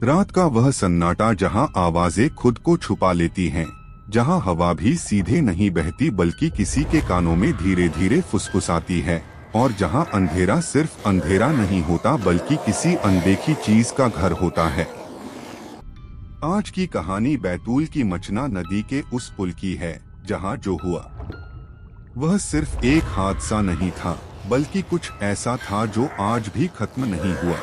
रात का वह सन्नाटा जहां आवाजें खुद को छुपा लेती हैं, जहां हवा भी सीधे नहीं बहती बल्कि किसी के कानों में धीरे धीरे फुसफुसाती है, और जहां अंधेरा सिर्फ अंधेरा नहीं होता बल्कि किसी अनदेखी चीज का घर होता है। आज की कहानी बैतूल की मचना नदी के उस पुल की है, जहां जो हुआ वह सिर्फ एक हादसा नहीं था, बल्कि कुछ ऐसा था जो आज भी खत्म नहीं हुआ।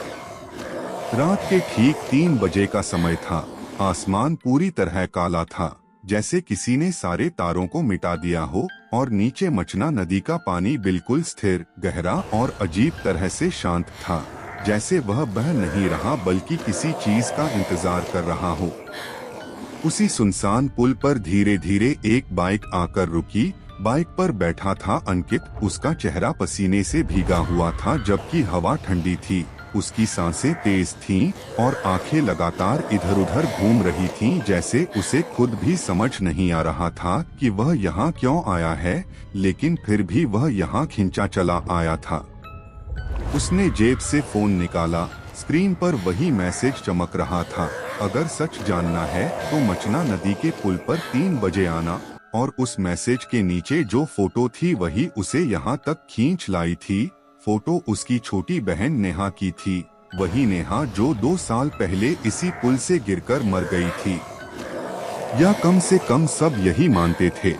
रात के ठीक 3 बजे का समय था। आसमान पूरी तरह काला था, जैसे किसी ने सारे तारों को मिटा दिया हो, और नीचे मचना नदी का पानी बिल्कुल स्थिर, गहरा और अजीब तरह से शांत था, जैसे वह बह नहीं रहा बल्कि किसी चीज का इंतजार कर रहा हो। उसी सुनसान पुल पर धीरे धीरे एक बाइक आकर रुकी। बाइक पर बैठा था अंकित। उसका चेहरा पसीने से भीगा हुआ था, जबकि हवा ठंडी थी। उसकी सांसें तेज थीं और आंखें लगातार इधर उधर घूम रही थीं, जैसे उसे खुद भी समझ नहीं आ रहा था कि वह यहाँ क्यों आया है, लेकिन फिर भी वह यहाँ खिंचा चला आया था। उसने जेब से फोन निकाला। स्क्रीन पर वही मैसेज चमक रहा था, अगर सच जानना है तो मचना नदी के पुल पर 3 बजे आना। और उस मैसेज के नीचे जो फोटो थी वही उसे यहाँ तक खींच लाई थी। फोटो उसकी छोटी बहन नेहा की थी, वही नेहा जो 2 साल पहले इसी पुल से गिरकर मर गई थी, या कम से कम सब यही मानते थे।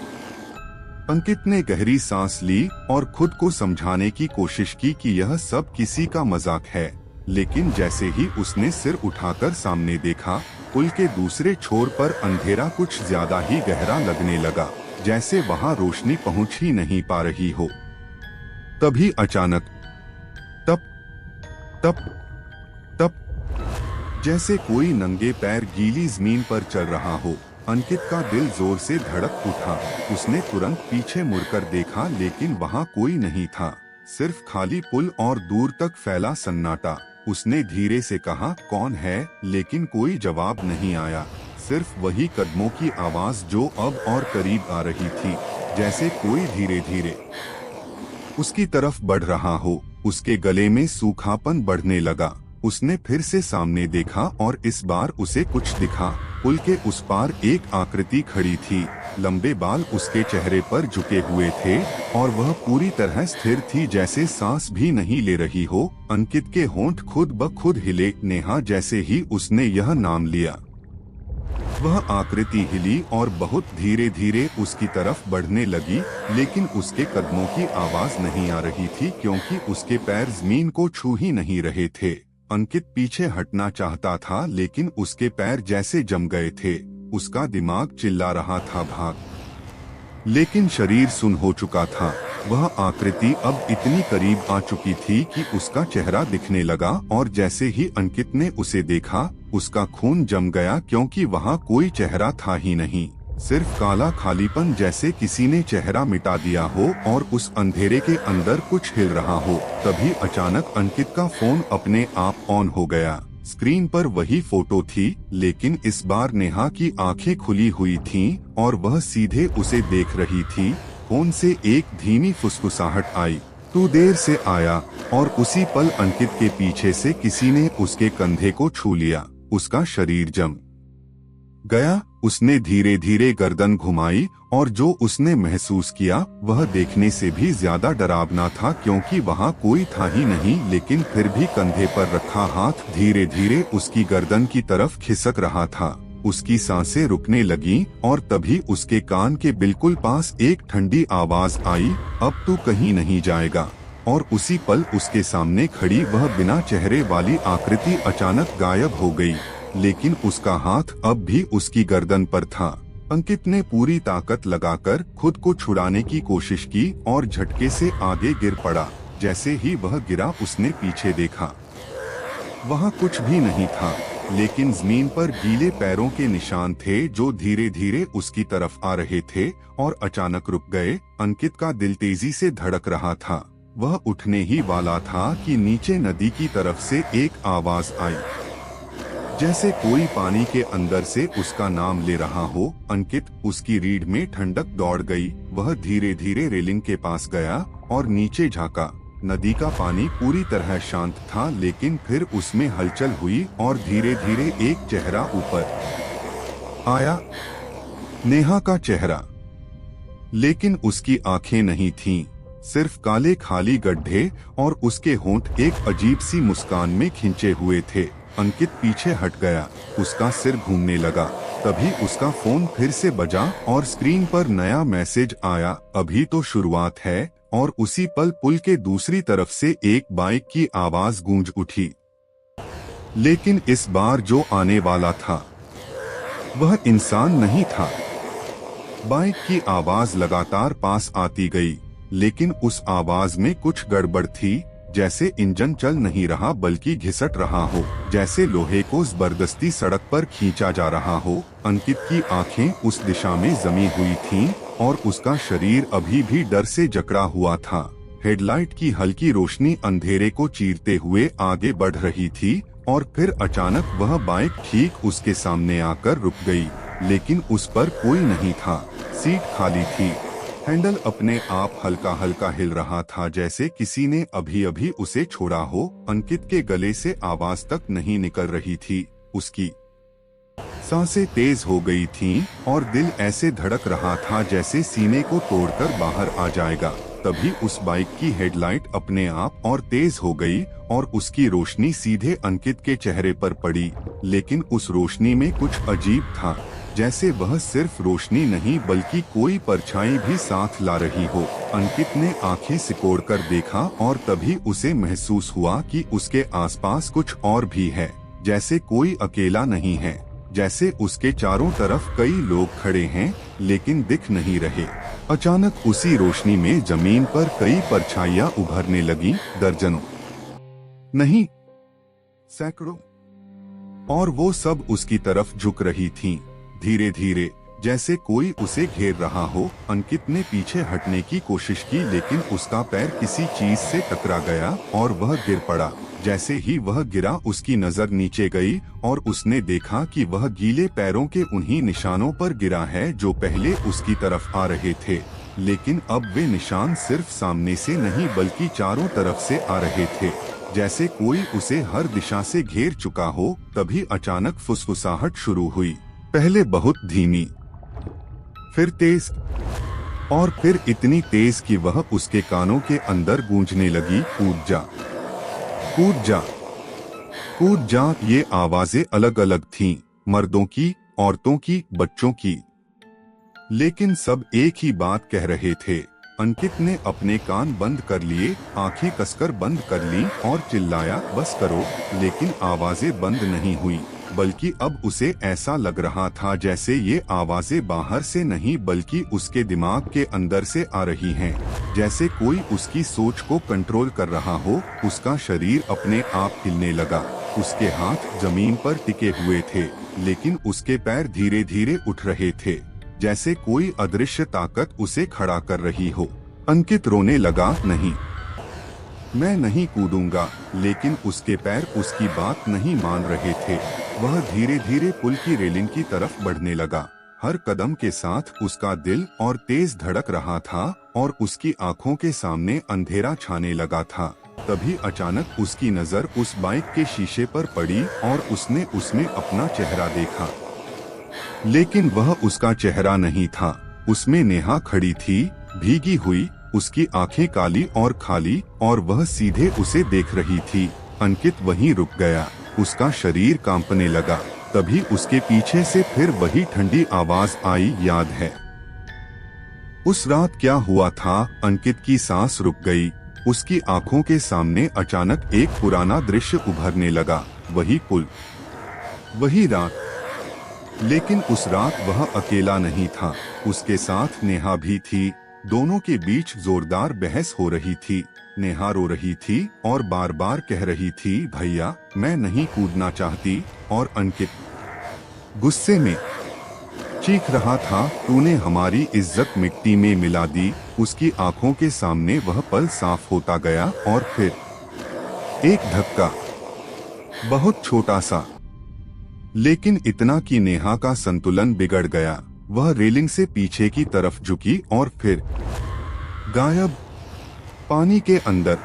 अंकित ने गहरी सांस ली और खुद को समझाने की कोशिश की कि यह सब किसी का मजाक है, लेकिन जैसे ही उसने सिर उठाकर सामने देखा, पुल के दूसरे छोर पर अंधेरा कुछ ज्यादा ही गहरा लगने लगा, जैसे वहां रोशनी पहुंच ही नहीं पा रही हो। तभी अचानक टप टप टप, जैसे कोई नंगे पैर गीली जमीन पर चल रहा हो। अंकित का दिल जोर से धड़क उठा। उसने तुरंत पीछे मुड़कर देखा, लेकिन वहां कोई नहीं था, सिर्फ खाली पुल और दूर तक फैला सन्नाटा। उसने धीरे से कहा, कौन है? लेकिन कोई जवाब नहीं आया, सिर्फ वही कदमों की आवाज जो अब और करीब आ रही थी, जैसे कोई धीरे धीरे उसकी तरफ बढ़ रहा हो। उसके गले में सूखापन बढ़ने लगा। उसने फिर से सामने देखा और इस बार उसे कुछ दिखा। पुल के उस पार एक आकृति खड़ी थी। लंबे बाल उसके चेहरे पर झुके हुए थे और वह पूरी तरह स्थिर थी, जैसे सांस भी नहीं ले रही हो। अंकित के होंठ खुद ब खुद हिले। नेहा। जैसे ही उसने यह नाम लिया, वह आकृति हिली और बहुत धीरे धीरे उसकी तरफ बढ़ने लगी, लेकिन उसके कदमों की आवाज नहीं आ रही थी, क्योंकि उसके पैर जमीन को छू ही नहीं रहे थे। अंकित पीछे हटना चाहता था, लेकिन उसके पैर जैसे जम गए थे। उसका दिमाग चिल्ला रहा था, भाग, लेकिन शरीर सुन्न हो चुका था। वह आकृति अब इतनी करीब आ चुकी थी कि उसका चेहरा दिखने लगा, और जैसे ही अंकित ने उसे देखा, उसका खून जम गया, क्योंकि वहाँ कोई चेहरा था ही नहीं, सिर्फ काला खालीपन, जैसे किसी ने चेहरा मिटा दिया हो और उस अंधेरे के अंदर कुछ हिल रहा हो। तभी अचानक अंकित का फोन अपने आप ऑन हो गया। स्क्रीन पर वही फोटो थी, लेकिन इस बार नेहा की आंखें खुली हुई थीं और वह सीधे उसे देख रही थी। फोन से एक धीमी फुसफुसाहट आई, तू देर से आया। और उसी पल अंकित के पीछे से किसी ने उसके कंधे को छू लिया। उसका शरीर जम गया। उसने धीरे धीरे गर्दन घुमाई और जो उसने महसूस किया वह देखने से भी ज्यादा डरावना था, क्योंकि वहाँ कोई था ही नहीं, लेकिन फिर भी कंधे पर रखा हाथ धीरे धीरे उसकी गर्दन की तरफ खिसक रहा था। उसकी सांसें रुकने लगीं और तभी उसके कान के बिल्कुल पास एक ठंडी आवाज आई, अब तू कहीं नहीं जाएगा। और उसी पल उसके सामने खड़ी वह बिना चेहरे वाली आकृति अचानक गायब हो गई, लेकिन उसका हाथ अब भी उसकी गर्दन पर था। अंकित ने पूरी ताकत लगाकर खुद को छुड़ाने की कोशिश की और झटके से आगे गिर पड़ा। जैसे ही वह गिरा, उसने पीछे देखा, वहाँ कुछ भी नहीं था, लेकिन जमीन पर गीले पैरों के निशान थे जो धीरे धीरे उसकी तरफ आ रहे थे और अचानक रुक गए। अंकित का दिल तेजी से धड़क रहा था। वह उठने ही वाला था कि नीचे नदी की तरफ से एक आवाज आई, जैसे कोई पानी के अंदर से उसका नाम ले रहा हो। अंकित, उसकी रीढ़ में ठंडक दौड़ गई। वह धीरे धीरे रेलिंग के पास गया और नीचे झांका। नदी का पानी पूरी तरह शांत था, लेकिन फिर उसमें हलचल हुई और धीरे धीरे एक चेहरा ऊपर आया। नेहा का चेहरा, लेकिन उसकी आंखें नहीं थीं, सिर्फ काले खाली गड्ढे, और उसके होंठ एक अजीब सी मुस्कान में खिंचे हुए थे। अंकित पीछे हट गया, उसका सिर घूमने लगा। तभी उसका फोन फिर से बजा और स्क्रीन पर नया मैसेज आया, अभी तो शुरुआत है। और उसी पल पुल के दूसरी तरफ से एक बाइक की आवाज गूंज उठी। लेकिन इस बार जो आने वाला था वह इंसान नहीं था। बाइक की आवाज लगातार पास आती गई, लेकिन उस आवाज में कुछ गड़बड़ थी, जैसे इंजन चल नहीं रहा बल्कि घिसट रहा हो, जैसे लोहे को जबरदस्ती सड़क पर खींचा जा रहा हो। अंकित की आंखें उस दिशा में जमी हुई थीं और उसका शरीर अभी भी डर से जकड़ा हुआ था। हेडलाइट की हल्की रोशनी अंधेरे को चीरते हुए आगे बढ़ रही थी और फिर अचानक वह बाइक ठीक उसके सामने आकर रुक गई, लेकिन उस पर कोई नहीं था। सीट खाली थी, हैंडल अपने आप हल्का हल्का हिल रहा था, जैसे किसी ने अभी अभी उसे छोड़ा हो। अंकित के गले से आवाज तक नहीं निकल रही थी, उसकी सांसें तेज हो गई थीं और दिल ऐसे धड़क रहा था जैसे सीने को तोड़कर बाहर आ जाएगा। तभी उस बाइक की हेडलाइट अपने आप और तेज हो गई और उसकी रोशनी सीधे अंकित के चेहरे पर पड़ी। लेकिन उस रोशनी में कुछ अजीब था, जैसे वह सिर्फ रोशनी नहीं बल्कि कोई परछाई भी साथ ला रही हो। अंकित ने आंखें सिकोड़कर देखा और तभी उसे महसूस हुआ कि उसके आसपास कुछ और भी है, जैसे कोई अकेला नहीं है, जैसे उसके चारों तरफ कई लोग खड़े हैं लेकिन दिख नहीं रहे। अचानक उसी रोशनी में जमीन पर कई परछाइयां उभरने लगी, दर्जनों नहीं सैकड़ों, और वो सब उसकी तरफ झुक रही थीं। धीरे धीरे, जैसे कोई उसे घेर रहा हो। अंकित ने पीछे हटने की कोशिश की, लेकिन उसका पैर किसी चीज से टकरा गया और वह गिर पड़ा। जैसे ही वह गिरा, उसकी नजर नीचे गई और उसने देखा कि वह गीले पैरों के उन्हीं निशानों पर गिरा है जो पहले उसकी तरफ आ रहे थे। लेकिन अब वे निशान सिर्फ सामने से नहीं बल्कि चारों तरफ से आ रहे थे, जैसे कोई उसे हर दिशा से घेर चुका हो। तभी अचानक फुसफुसाहट शुरू हुई, पहले बहुत धीमी, फिर तेज, और फिर इतनी तेज कि वह उसके कानों के अंदर गूंजने लगी, कूद जा, कूद जा, कूद जा। ये आवाजें अलग अलग थीं, मर्दों की, औरतों की, बच्चों की, लेकिन सब एक ही बात कह रहे थे। अंकित ने अपने कान बंद कर लिए, आंखें कसकर बंद कर लीं और चिल्लाया, बस करो। लेकिन आवाजें बंद नहीं हुई, बल्कि अब उसे ऐसा लग रहा था जैसे ये आवाजें बाहर से नहीं बल्कि उसके दिमाग के अंदर से आ रही हैं, जैसे कोई उसकी सोच को कंट्रोल कर रहा हो। उसका शरीर अपने आप हिलने लगा, उसके हाथ जमीन पर टिके हुए थे, लेकिन उसके पैर धीरे धीरे उठ रहे थे, जैसे कोई अदृश्य ताकत उसे खड़ा कर रही हो। अंकित रोने लगा, नहीं, मैं नहीं कूदूंगा। लेकिन उसके पैर उसकी बात नहीं मान रहे थे। वह धीरे धीरे पुल की रेलिंग की तरफ बढ़ने लगा। हर कदम के साथ उसका दिल और तेज धड़क रहा था और उसकी आंखों के सामने अंधेरा छाने लगा था। तभी अचानक उसकी नजर उस बाइक के शीशे पर पड़ी और उसने उसमें अपना चेहरा देखा। लेकिन वह उसका चेहरा नहीं था, उसमें नेहा खड़ी थी, भीगी हुई, उसकी आंखें काली और खाली, और वह सीधे उसे देख रही थी। अंकित वहीं रुक गया, उसका शरीर कांपने लगा। तभी उसके पीछे से फिर वही ठंडी आवाज आई, याद है उस रात क्या हुआ था? अंकित की सांस रुक गई। उसकी आंखों के सामने अचानक एक पुराना दृश्य उभरने लगा, वही पुल, वही रात। लेकिन उस रात वह अकेला नहीं था, उसके साथ नेहा भी थी। दोनों के बीच जोरदार बहस हो रही थी। नेहा रो रही थी और बार बार कह रही थी, भैया मैं नहीं कूदना चाहती। और अंकित गुस्से में चीख रहा था, तूने हमारी इज्जत मिट्टी में मिला दी। उसकी आंखों के सामने वह पल साफ होता गया और फिर एक धक्का, बहुत छोटा सा, लेकिन इतना कि नेहा का संतुलन बिगड़ गया। वह रेलिंग से पीछे की तरफ झुकी और फिर गायब, पानी के अंदर।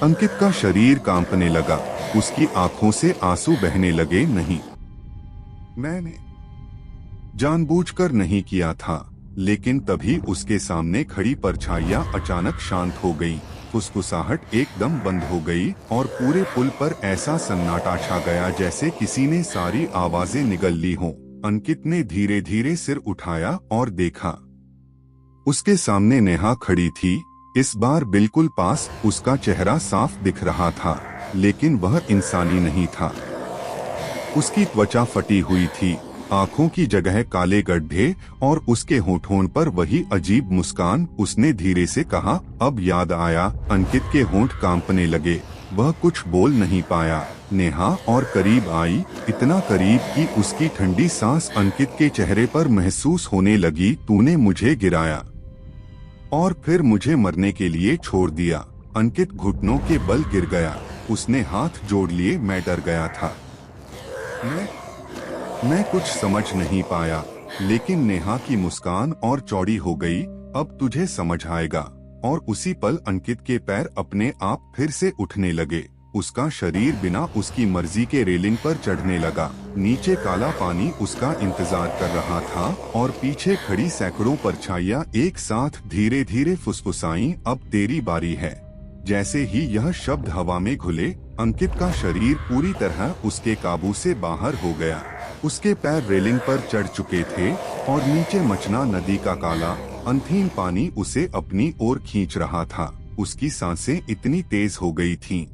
अंकित का शरीर कांपने लगा, उसकी आंखों से आंसू बहने लगे। नहीं, मैंने जानबूझकर नहीं किया था। लेकिन तभी उसके सामने खड़ी परछाइयां अचानक शांत हो गई, फुसफुसाहट एकदम बंद हो गई और पूरे पुल पर ऐसा सन्नाटा छा गया जैसे किसी ने सारी आवाजें निगल ली हों। अंकित ने धीरे धीरे सिर उठाया और देखा। उसके सामने नेहा खड़ी थी, इस बार बिल्कुल पास। उसका चेहरा साफ दिख रहा था, लेकिन वह इंसानी नहीं था। उसकी त्वचा फटी हुई थी, आंखों की जगह काले गड्ढे और उसके होठों पर वही अजीब मुस्कान। उसने धीरे से कहा, अब याद आया। अंकित के होंठ कांपने लगे, वह कुछ बोल नहीं पाया। नेहा और करीब आई, इतना करीब कि उसकी ठंडी सांस अंकित के चेहरे पर महसूस होने लगी। तूने मुझे गिराया और फिर मुझे मरने के लिए छोड़ दिया। अंकित घुटनों के बल गिर गया, उसने हाथ जोड़ लिए। मैं डर गया था, मैं कुछ समझ नहीं पाया। लेकिन नेहा की मुस्कान और चौड़ी हो गई। अब तुझे समझ आएगा। और उसी पल अंकित के पैर अपने आप फिर से उठने लगे। उसका शरीर बिना उसकी मर्जी के रेलिंग पर चढ़ने लगा। नीचे काला पानी उसका इंतजार कर रहा था और पीछे खड़ी सैकड़ों परछाइयां एक साथ धीरे धीरे फुसफुसाईं, अब तेरी बारी है। जैसे ही यह शब्द हवा में घुले, अंकित का शरीर पूरी तरह उसके काबू से बाहर हो गया। उसके पैर रेलिंग पर चढ़ चुके थे और नीचे मचना नदी का काला अंधीन पानी उसे अपनी ओर खींच रहा था। उसकी सांसें इतनी तेज हो गई थीं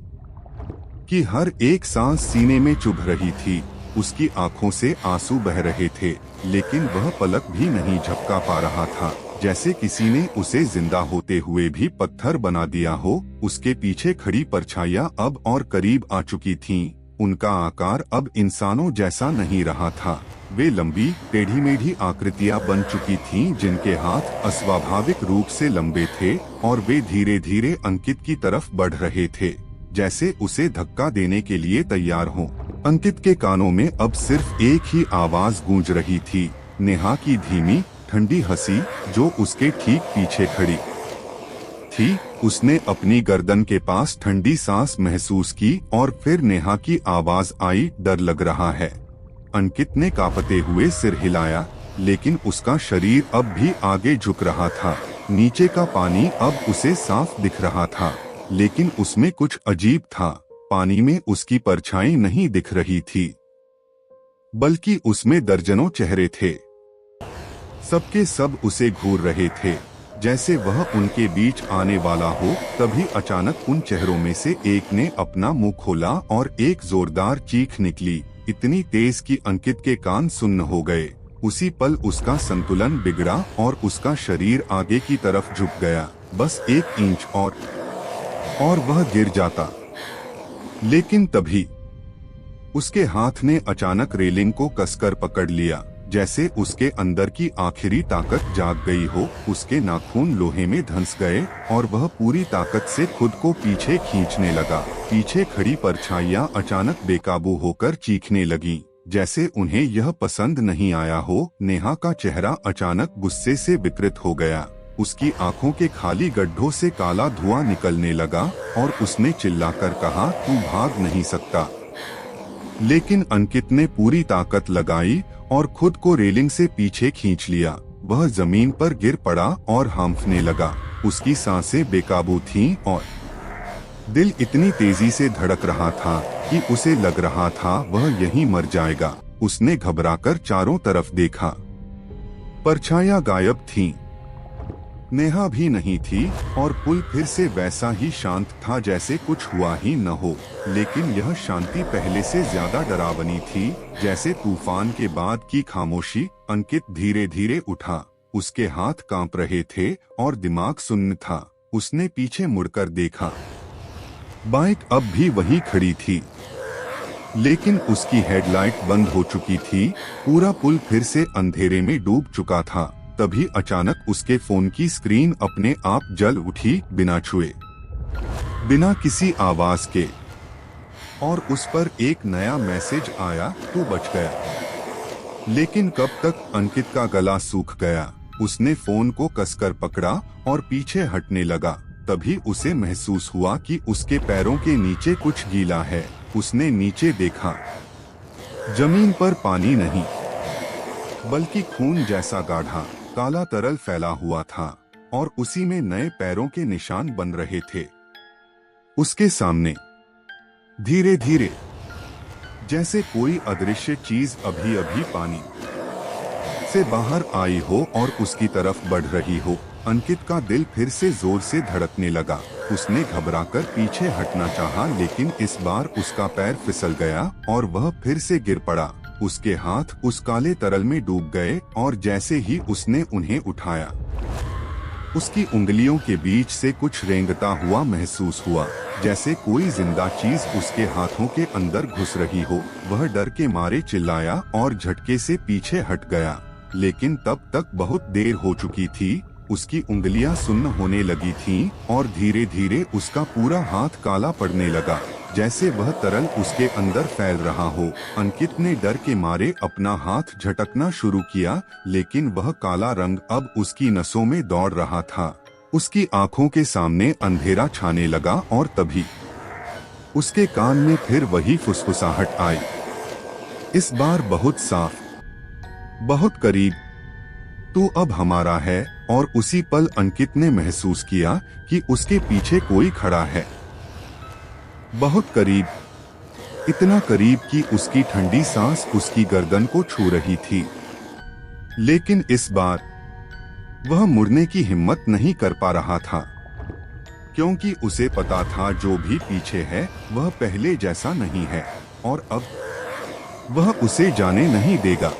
कि हर एक सांस सीने में चुभ रही थी। उसकी आंखों से आंसू बह रहे थे, लेकिन वह पलक भी नहीं झपका पा रहा था, जैसे किसी ने उसे जिंदा होते हुए भी पत्थर बना दिया हो। उसके पीछे खड़ी परछाइयां अब और करीब आ चुकी थीं। उनका आकार अब इंसानों जैसा नहीं रहा था। वे लंबी टेढ़ी मेढ़ी आकृतियां बन चुकी थीं, जिनके हाथ अस्वाभाविक रूप से लंबे थे और वे धीरे धीरे अंकित की तरफ बढ़ रहे थे, जैसे उसे धक्का देने के लिए तैयार हों। अंकित के कानों में अब सिर्फ एक ही आवाज गूंज रही थी, नेहा की धीमी ठंडी हंसी, जो उसके ठीक पीछे खड़ी थी। उसने अपनी गर्दन के पास ठंडी सांस महसूस की और फिर नेहा की आवाज आई, डर लग रहा है। अंकित ने कांपते हुए सिर हिलाया, लेकिन उसका शरीर अब भी आगे झुक रहा था। नीचे का पानी अब उसे साफ दिख रहा था, लेकिन उसमें कुछ अजीब था। पानी में उसकी परछाई नहीं दिख रही थी, बल्कि उसमें दर्जनों चेहरे थे। सबके सब उसे घूर रहे थे, जैसे वह उनके बीच आने वाला हो। तभी अचानक उन चेहरों में से एक ने अपना मुंह खोला और एक जोरदार चीख निकली, इतनी तेज कि अंकित के कान सुन्न हो गए। उसी पल उसका संतुलन बिगड़ा और उसका शरीर आगे की तरफ झुक गया। बस 1 इंच और वह गिर जाता। लेकिन तभी उसके हाथ ने अचानक रेलिंग को कसकर पकड़ लिया, जैसे उसके अंदर की आखिरी ताकत जाग गई हो। उसके नाखून लोहे में धंस गए और वह पूरी ताकत से खुद को पीछे खींचने लगा। पीछे खड़ी परछाइयां अचानक बेकाबू होकर चीखने लगीं, जैसे उन्हें यह पसंद नहीं आया हो। नेहा का चेहरा अचानक गुस्से से विकृत हो गया। उसकी आंखों के खाली गड्ढों से काला धुआं निकलने लगा और उसने चिल्लाकर कहा, तू भाग नहीं सकता। लेकिन अंकित ने पूरी ताकत लगाई और खुद को रेलिंग से पीछे खींच लिया। वह जमीन पर गिर पड़ा और हांफने लगा। उसकी सांसें बेकाबू थीं और दिल इतनी तेजी से धड़क रहा था कि उसे लग रहा था वह यहीं मर जाएगा। उसने घबराकर चारों तरफ देखा, परछाइयां गायब थीं, नेहा भी नहीं थी और पुल फिर से वैसा ही शांत था जैसे कुछ हुआ ही न हो। लेकिन यह शांति पहले से ज्यादा डरावनी थी, जैसे तूफान के बाद की खामोशी। अंकित धीरे धीरे उठा, उसके हाथ कांप रहे थे और दिमाग सुन्न था। उसने पीछे मुड़कर देखा, बाइक अब भी वहीं खड़ी थी, लेकिन उसकी हेडलाइट बंद हो चुकी थी। पूरा पुल फिर से अंधेरे में डूब चुका था। तभी अचानक उसके फोन की स्क्रीन अपने आप जल उठी, बिना छुए, बिना किसी आवाज के, और उस पर एक नया मैसेज आया, तू बच गया। लेकिन कब तक? अंकित का गला सूख गया। उसने फोन को कसकर पकड़ा और पीछे हटने लगा। तभी उसे महसूस हुआ कि उसके पैरों के नीचे कुछ गीला है। उसने नीचे देखा, जमीन पर पानी नहीं बल्कि खून जैसा गाढ़ा काला तरल फैला हुआ था और उसी में नए पैरों के निशान बन रहे थे। उसके सामने धीरे धीरे जैसे कोई अदृश्य चीज अभी अभी पानी से बाहर आई हो और उसकी तरफ बढ़ रही हो। अंकित का दिल फिर से जोर से धड़कने लगा। उसने घबराकर पीछे हटना चाहा, लेकिन इस बार उसका पैर फिसल गया और वह फिर से गिर पड़ा। उसके हाथ उस काले तरल में डूब गए और जैसे ही उसने उन्हें उठाया, उसकी उंगलियों के बीच से कुछ रेंगता हुआ महसूस हुआ, जैसे कोई जिंदा चीज उसके हाथों के अंदर घुस रही हो। वह डर के मारे चिल्लाया और झटके से पीछे हट गया, लेकिन तब तक बहुत देर हो चुकी थी। उसकी उंगलियां सुन्न होने लगी थीं और धीरे धीरे उसका पूरा हाथ काला पड़ने लगा, जैसे वह तरल उसके अंदर फैल रहा हो। अंकित ने डर के मारे अपना हाथ झटकना शुरू किया, लेकिन वह काला रंग अब उसकी नसों में दौड़ रहा था। उसकी आंखों के सामने अंधेरा छाने लगा और तभी उसके कान में फिर वही फुसफुसाहट आई, इस बार बहुत साफ, बहुत करीब, तू अब हमारा है। और उसी पल अंकित ने महसूस किया कि उसके पीछे कोई खड़ा है, बहुत करीब, इतना करीब कि उसकी ठंडी सांस उसकी गर्दन को छू रही थी। लेकिन इस बार वह मुड़ने की हिम्मत नहीं कर पा रहा था, क्योंकि उसे पता था जो भी पीछे है वह पहले जैसा नहीं है और अब वह उसे जाने नहीं देगा।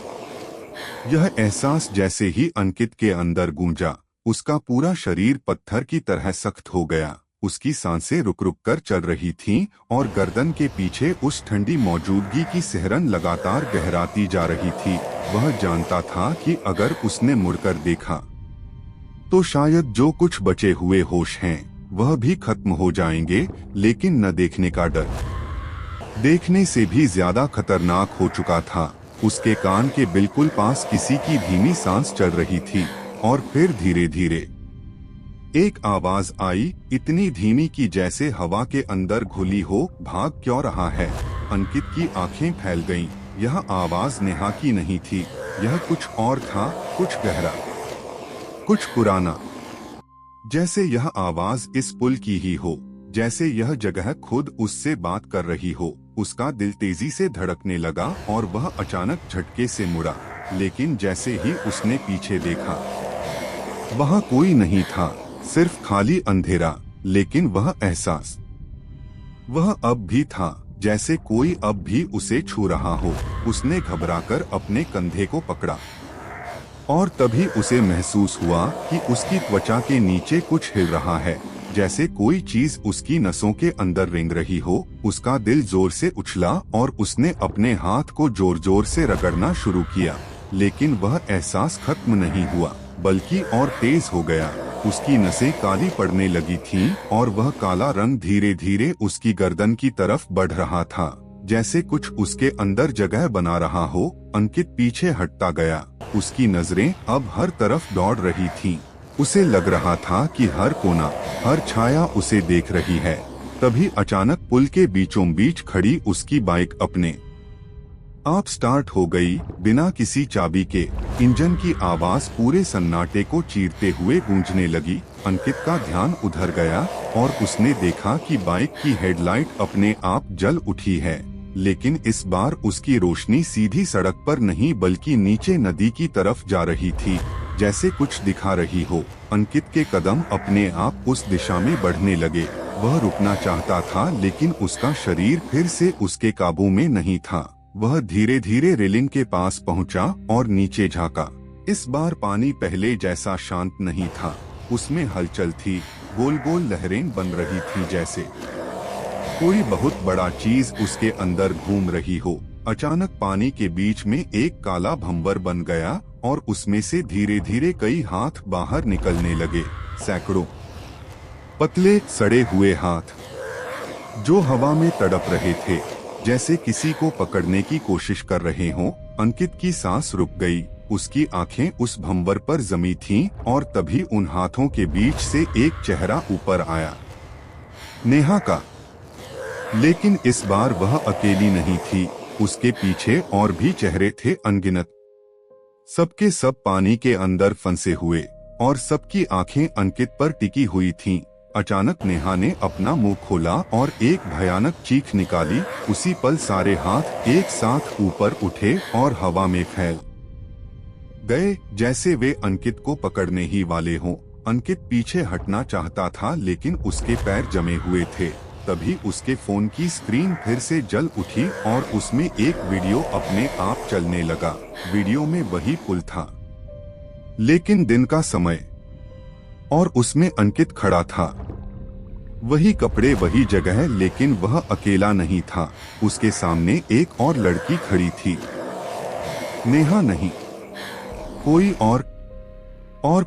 यह एहसास जैसे ही अंकित के अंदर गूंजा, उसका पूरा शरीर पत्थर की तरह सख्त हो गया। उसकी सांसें रुक रुक कर चल रही थीं और गर्दन के पीछे उस ठंडी मौजूदगी की सिहरन लगातार गहराती जा रही थी। वह जानता था कि अगर उसने मुड़कर देखा तो शायद जो कुछ बचे हुए होश हैं वह भी खत्म हो जाएंगे, लेकिन न देखने का डर देखने से भी ज्यादा खतरनाक हो चुका था। उसके कान के बिल्कुल पास किसी की धीमी सांस चल रही थी और फिर धीरे धीरे एक आवाज आई, इतनी धीमी कि जैसे हवा के अंदर घुली हो, भाग क्यों रहा है। अंकित की आंखें फैल गईं। यह आवाज नेहा की नहीं थी, यह कुछ और था, कुछ गहरा, कुछ पुराना। जैसे यह आवाज इस पुल की ही हो, जैसे यह जगह खुद उससे बात कर रही हो। उसका दिल तेजी से धड़कने लगा और वह अचानक झटके से मुड़ा, लेकिन जैसे ही उसने पीछे देखा वहाँ कोई नहीं था, सिर्फ खाली अंधेरा। लेकिन वह एहसास वह अब भी था, जैसे कोई अब भी उसे छू रहा हो। उसने घबराकर अपने कंधे को पकड़ा और तभी उसे महसूस हुआ कि उसकी त्वचा के नीचे कुछ हिल रहा है, जैसे कोई चीज उसकी नसों के अंदर रेंग रही हो। उसका दिल जोर से उछला और उसने अपने हाथ को जोर जोर से रगड़ना शुरू किया, लेकिन वह एहसास खत्म नहीं हुआ, बल्कि और तेज हो गया। उसकी नसें काली पड़ने लगी थीं और वह काला रंग धीरे धीरे उसकी गर्दन की तरफ बढ़ रहा था, जैसे कुछ उसके अंदर जगह बना रहा हो। अंकित पीछे हटता गया, उसकी नजरें अब हर तरफ दौड़ रही थीं। उसे लग रहा था कि हर कोना, हर छाया उसे देख रही है। तभी अचानक पुल के बीचों बीच खड़ी उसकी बाइक अपने आप स्टार्ट हो गई, बिना किसी चाबी के। इंजन की आवाज पूरे सन्नाटे को चीरते हुए गूंजने लगी। अंकित का ध्यान उधर गया और उसने देखा कि बाइक की हेडलाइट अपने आप जल उठी है, लेकिन इस बार उसकी रोशनी सीधी सड़क पर नहीं बल्कि नीचे नदी की तरफ जा रही थी, जैसे कुछ दिखा रही हो। अंकित के कदम अपने आप उस दिशा में बढ़ने लगे। वह रुकना चाहता था, लेकिन उसका शरीर फिर से उसके काबू में नहीं था। वह धीरे धीरे रेलिंग के पास पहुंचा और नीचे झांका। इस बार पानी पहले जैसा शांत नहीं था, उसमें हलचल थी, गोल गोल लहरें बन रही थी, जैसे कोई बहुत बड़ा चीज उसके अंदर घूम रही हो। अचानक पानी के बीच में एक काला भंवर बन गया और उसमें से धीरे धीरे कई हाथ बाहर निकलने लगे। सैकड़ों पतले सड़े हुए हाथ जो हवा में तड़प रहे थे, जैसे किसी को पकड़ने की कोशिश कर रहे हों। अंकित की सांस रुक गई। उसकी आंखें उस भंवर पर जमी थीं और तभी उन हाथों के बीच से एक चेहरा ऊपर आया, नेहा का। लेकिन इस बार वह अकेली नहीं थी, उसके पीछे और भी चेहरे थे अनगिनत। सबके सब पानी के अंदर फंसे हुए और सबकी आंखें अंकित पर टिकी हुई थीं। अचानक नेहा ने अपना मुंह खोला और एक भयानक चीख निकाली। उसी पल सारे हाथ एक साथ ऊपर उठे और हवा में फैल गए, जैसे वे अंकित को पकड़ने ही वाले हों। अंकित पीछे हटना चाहता था लेकिन उसके पैर जमे हुए थे। तभी उसके फोन की स्क्रीन फिर से जल उठी और उसमें एक वीडियो अपने आप चलने लगा। वीडियो में वही पुल था, लेकिन दिन का समय, और उसमें अंकित खड़ा था। वही कपड़े, वही जगह, लेकिन वह अकेला नहीं था। उसके सामने एक और लड़की खड़ी थी, नेहा नहीं, कोई और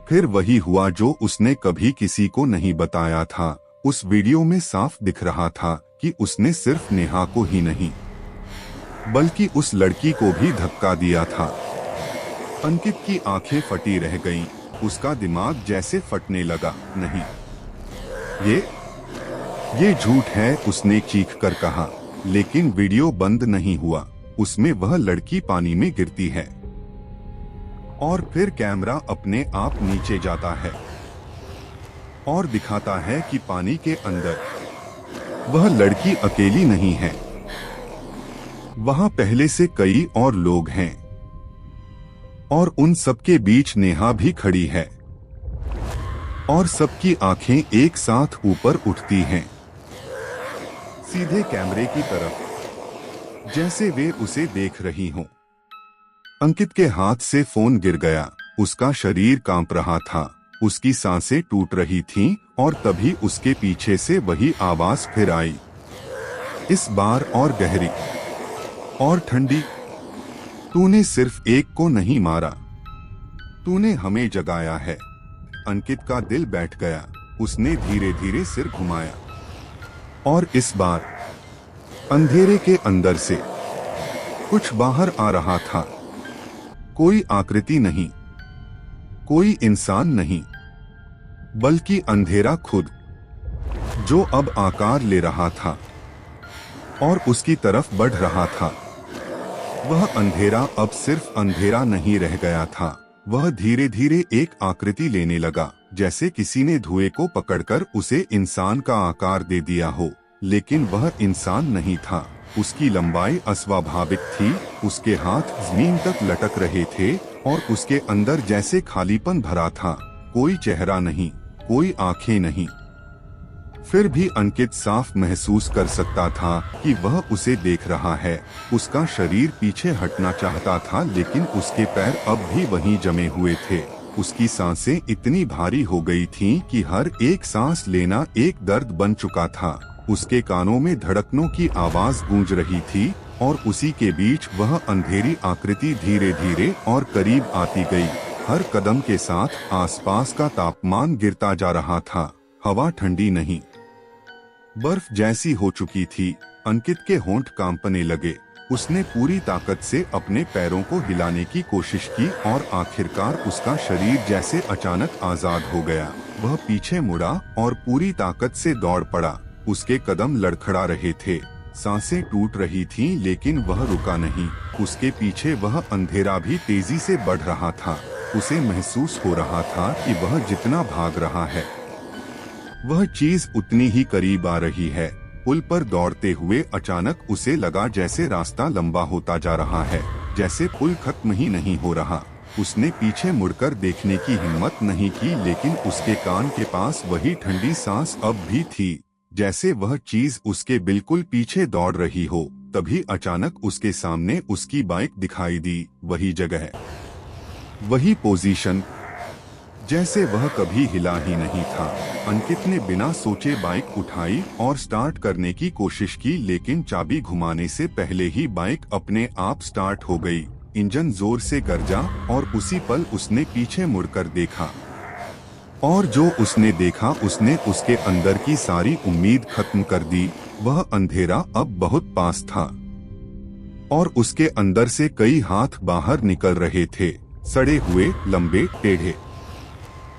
फिर वही हुआ जो उसने कभी किसी को नहीं बताया था। उस वीडियो में साफ दिख रहा था कि उसने सिर्फ नेहा को ही नहीं बल्कि उस लड़की को भी धक्का दिया था। अंकित की आंखें फटी रह गईं, उसका दिमाग जैसे फटने लगा। नहीं, ये झूठ है, उसने चीख कर कहा। लेकिन वीडियो बंद नहीं हुआ। उसमें वह लड़की पानी में गिरती है और फिर कैमरा अपने आप नीचे जाता है और दिखाता है कि पानी के अंदर वह लड़की अकेली नहीं है, वहां पहले से कई और लोग हैं और उन सबके बीच नेहा भी खड़ी है और सबकी आंखें एक साथ ऊपर उठती हैं, सीधे कैमरे की तरफ, जैसे वे उसे देख रही हों। अंकित के हाथ से फोन गिर गया। उसका शरीर कांप रहा था, उसकी सांसें टूट रही थीं और तभी उसके पीछे से वही आवाज फिर आई, इस बार और गहरी और ठंडी, तूने सिर्फ एक को नहीं मारा, तूने हमें जगाया है। अंकित का दिल बैठ गया। उसने धीरे धीरे सिर घुमाया और इस बार अंधेरे के अंदर से कुछ बाहर आ रहा था। कोई आकृति नहीं, कोई इंसान नहीं, बल्कि अंधेरा खुद, जो अब आकार ले रहा था और उसकी तरफ बढ़ रहा था। वह अंधेरा अब सिर्फ अंधेरा नहीं रह गया था, वह धीरे धीरे एक आकृति लेने लगा, जैसे किसी ने धुएं को पकड़कर उसे इंसान का आकार दे दिया हो। लेकिन वह इंसान नहीं था। उसकी लंबाई अस्वाभाविक थी, उसके हाथ जमीन तक लटक रहे थे और उसके अंदर जैसे खालीपन भरा था। कोई चेहरा नहीं, कोई आंखें नहीं। फिर भी अंकित साफ महसूस कर सकता था कि वह उसे देख रहा है। उसका शरीर पीछे हटना चाहता था लेकिन उसके पैर अब भी वहीं जमे हुए थे। उसकी सांसें इतनी भारी हो गई थीं कि हर एक सांस लेना एक दर्द बन चुका था। उसके कानों में धड़कनों की आवाज गूंज रही थी और उसी के बीच वह अंधेरी आकृति धीरे धीरे और करीब आती गई। हर कदम के साथ आसपास का तापमान गिरता जा रहा था। हवा ठंडी नहीं, बर्फ जैसी हो चुकी थी। अंकित के होंठ कांपने लगे। उसने पूरी ताकत से अपने पैरों को हिलाने की कोशिश की और आखिरकार उसका शरीर जैसे अचानक आजाद हो गया। वह पीछे मुड़ा और पूरी ताकत से दौड़ पड़ा। उसके कदम लड़खड़ा रहे थे, सांसें टूट रही थीं, लेकिन वह रुका नहीं। उसके पीछे वह अंधेरा भी तेजी से बढ़ रहा था। उसे महसूस हो रहा था कि वह जितना भाग रहा है, वह चीज उतनी ही करीब आ रही है। पुल पर दौड़ते हुए अचानक उसे लगा जैसे रास्ता लंबा होता जा रहा है, जैसे पुल खत्म ही नहीं हो रहा। उसने पीछे मुड़कर देखने की हिम्मत नहीं की, लेकिन उसके कान के पास वही ठंडी सांस अब भी थी, जैसे वह चीज उसके बिल्कुल पीछे दौड़ रही हो। तभी अचानक उसके सामने उसकी बाइक दिखाई दी। वही जगह, वही पोजीशन, जैसे वह कभी हिला ही नहीं था। अंकित ने बिना सोचे बाइक उठाई और स्टार्ट करने की कोशिश की, लेकिन चाबी घुमाने से पहले ही बाइक अपने आप स्टार्ट हो गई। इंजन जोर से गरजा और उसी पल उसने पीछे मुड़कर देखा, और जो उसने देखा उसने उसके अंदर की सारी उम्मीद खत्म कर दी। वह अंधेरा अब बहुत पास था और उसके अंदर से कई हाथ बाहर निकल रहे थे। सड़े हुए, लंबे, टेढ़े,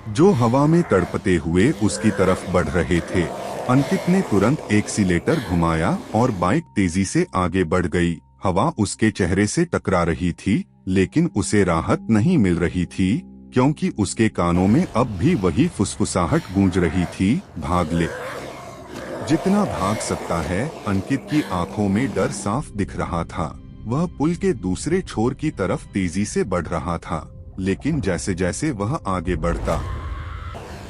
जो हवा में तड़पते हुए उसकी तरफ बढ़ रहे थे। अंकित ने तुरंत एक्सीलेटर घुमाया और बाइक तेजी से आगे बढ़ गई। हवा उसके चेहरे से टकरा रही थी, लेकिन उसे राहत नहीं मिल रही थी, क्योंकि उसके कानों में अब भी वही फुसफुसाहट गूंज रही थी, भाग ले। जितना भाग सकता है। अंकित की आंखों में डर साफ दिख रहा था। वह पुल के दूसरे छोर की तरफ तेजी से बढ़ रहा था, लेकिन जैसे जैसे वह आगे बढ़ता,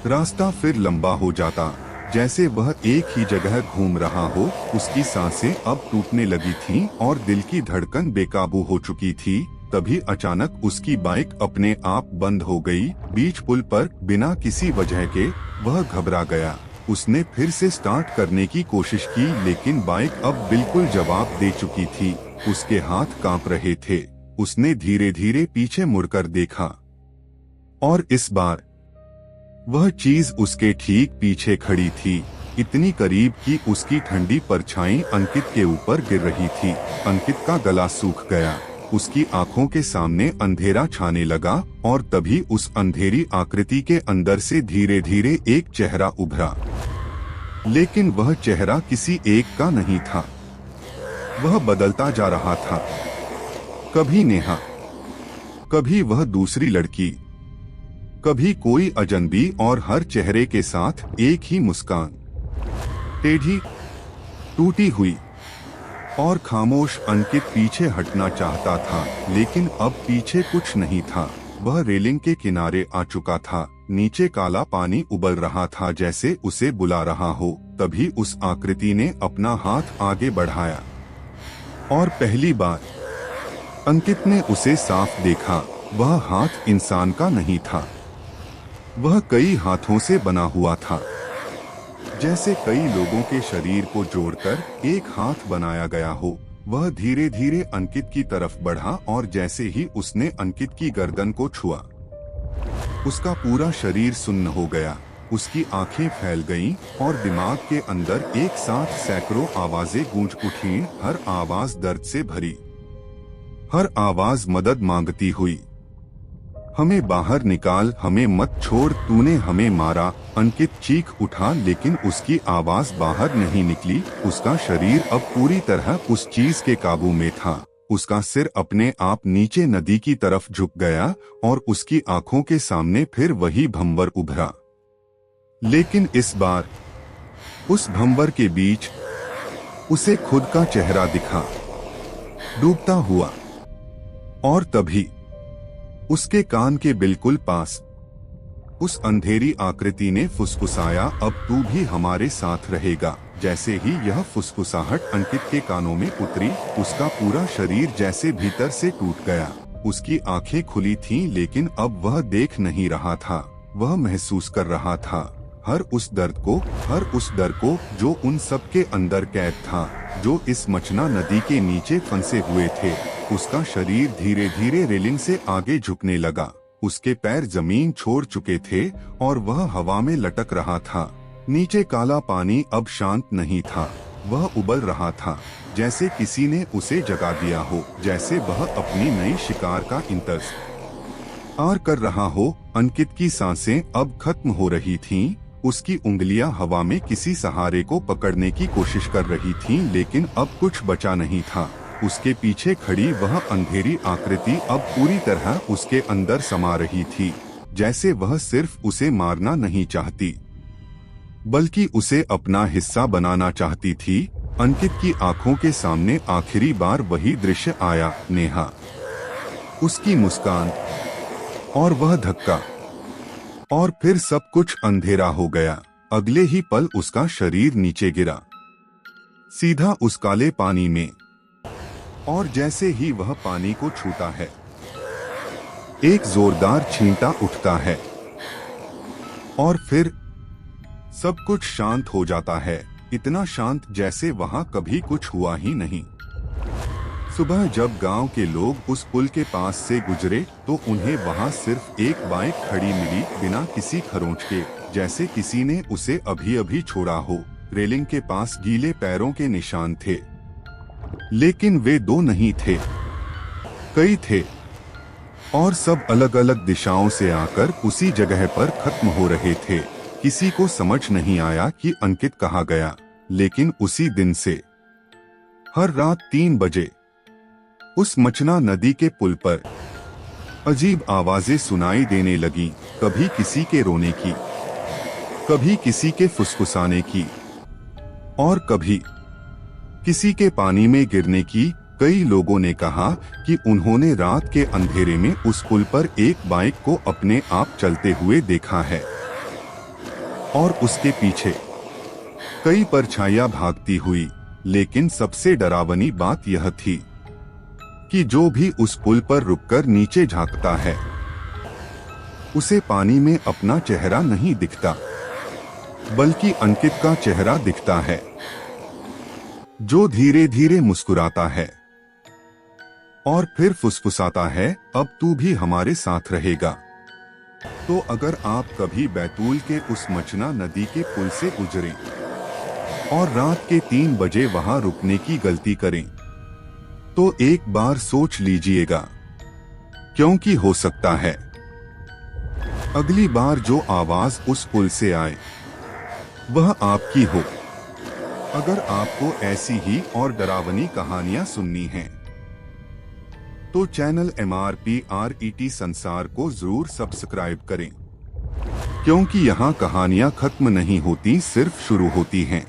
रास्ता फिर लंबा हो जाता, जैसे वह एक ही जगह घूम रहा हो। उसकी सांसें अब टूटने लगी थीं और दिल की धड़कन बेकाबू हो चुकी थी। तभी अचानक उसकी बाइक अपने आप बंद हो गई, बीच पुल पर, बिना किसी वजह के। वह घबरा गया। उसने फिर से स्टार्ट करने की कोशिश की, लेकिन बाइक अब बिल्कुल जवाब दे चुकी थी। उसके हाथ कांप रहे थे। उसने धीरे धीरे पीछे मुड़कर देखा, और इस बार वह चीज उसके ठीक पीछे खड़ी थी, इतनी करीब कि उसकी ठंडी परछाई अंकित के ऊपर गिर रही थी। अंकित का गला सूख गया। उसकी आंखों के सामने अंधेरा छाने लगा, और तभी उस अंधेरी आकृति के अंदर से धीरे धीरे एक चेहरा उभरा। लेकिन वह चेहरा किसी एक का नहीं था। वह बदलता जा रहा था। कभी नेहा, कभी वह दूसरी लड़की, कभी कोई अजनबी, और हर चेहरे के साथ एक ही मुस्कान, टेढ़ी, टूटी हुई और खामोश। अंकित पीछे हटना चाहता था, लेकिन अब पीछे कुछ नहीं था। वह रेलिंग के किनारे आ चुका था। नीचे काला पानी उबल रहा था, जैसे उसे बुला रहा हो। तभी उस आकृति ने अपना हाथ आगे बढ़ाया, और पहली बार अंकित ने उसे साफ देखा। वह हाथ इंसान का नहीं था। वह कई हाथों से बना हुआ था, जैसे कई लोगों के शरीर को जोड़कर एक हाथ बनाया गया हो। वह धीरे धीरे अंकित की तरफ बढ़ा, और जैसे ही उसने अंकित की गर्दन को छुआ, उसका पूरा शरीर सुन्न हो गया। उसकी आंखें फैल गईं, और दिमाग के अंदर एक साथ सैकड़ों आवाजें गूंज उठीं। हर आवाज दर्द से भरी, हर आवाज मदद मांगती हुई। हमें बाहर निकाल, हमें मत छोड़, तूने हमें मारा। अंकित चीख उठा, लेकिन उसकी आवाज बाहर नहीं निकली। उसका शरीर अब पूरी तरह उस चीज के काबू में था। उसका सिर अपने आप नीचे नदी की तरफ झुक गया, और उसकी आंखों के सामने फिर वही भंवर उभरा। लेकिन इस बार उस भंवर के बीच उसे खुद का चेहरा दिखा, डूबता हुआ। और तभी उसके कान के बिल्कुल पास उस अंधेरी आकृति ने फुसफुसाया, अब तू भी हमारे साथ रहेगा। जैसे ही यह फुसफुसाहट अंकित के कानों में उतरी, उसका पूरा शरीर जैसे भीतर से टूट गया। उसकी आंखें खुली थीं, लेकिन अब वह देख नहीं रहा था। वह महसूस कर रहा था हर उस डर को जो उन सब के अंदर कैद था, जो इस मचना नदी के नीचे फंसे हुए थे। उसका शरीर धीरे धीरे रेलिंग से आगे झुकने लगा। उसके पैर जमीन छोड़ चुके थे, और वह हवा में लटक रहा था। नीचे काला पानी अब शांत नहीं था। वह उबल रहा था, जैसे किसी ने उसे जगा दिया हो, जैसे वह अपनी नई शिकार का इंतजार कर रहा हो। अंकित की सांसें अब खत्म हो रही थीं। उसकी उंगलियां हवा में किसी सहारे को पकड़ने की कोशिश कर रही थीं, लेकिन अब कुछ बचा नहीं था। उसके पीछे खड़ी वह अंधेरी आकृति अब पूरी तरह उसके अंदर समा रही थी, जैसे वह सिर्फ उसे मारना नहीं चाहती, बल्कि उसे अपना हिस्सा बनाना चाहती थी। अंकित की आंखों के सामने आखिरी बार वही दृश्य आया, नेहा, उसकी मुस्कान, और वह धक्का, और फिर सब कुछ अंधेरा हो गया। अगले ही पल उसका शरीर नीचे गिरा, सीधा उस काले पानी में। और जैसे ही वह पानी को छूता है, एक जोरदार छींटा उठता है, और फिर सब कुछ शांत हो जाता है। इतना शांत जैसे वहां कभी कुछ हुआ ही नहीं। सुबह जब गांव के लोग उस पुल के पास से गुजरे, तो उन्हें वहां सिर्फ एक बाइक खड़ी मिली, बिना किसी खरोंच के, जैसे किसी ने उसे अभी अभी छोड़ा हो। रेलिंग के पास गीले पैरों के निशान थे, लेकिन वे दो नहीं थे, कई थे। और सब अलग अलग दिशाओं से आकर उसी जगह पर खत्म हो रहे थे। किसी को समझ नहीं आया कि अंकित कहाँ गया, लेकिन उसी दिन से हर रात 3 बजे उस मचना नदी के पुल पर अजीब आवाजें सुनाई देने लगी। कभी किसी के रोने की, कभी किसी के फुसफुसाने की और कभी किसी के पानी में गिरने की। कई लोगों ने कहा कि उन्होंने रात के अंधेरे में उस पुल पर एक बाइक को अपने आप चलते हुए देखा है और उसके पीछे कई परछाइयां भागती हुई। लेकिन सबसे डरावनी बात यह थी कि जो भी उस पुल पर रुककर नीचे झांकता है, उसे पानी में अपना चेहरा नहीं दिखता, बल्कि अंकित का चेहरा दिखता है, जो धीरे धीरे मुस्कुराता है और फिर फुसफुसाता है, अब तू भी हमारे साथ रहेगा। तो अगर आप कभी बैतूल के उस मचना नदी के पुल से गुजरें और रात के 3 बजे वहां रुकने की गलती करें, तो एक बार सोच लीजिएगा, क्योंकि हो सकता है अगली बार जो आवाज उस पुल से आए वह आपकी हो। अगर आपको ऐसी ही और डरावनी कहानियां सुननी हैं, तो चैनल MRPRET संसार को जरूर सब्सक्राइब करें, क्योंकि यहाँ कहानियां खत्म नहीं होती, सिर्फ शुरू होती हैं।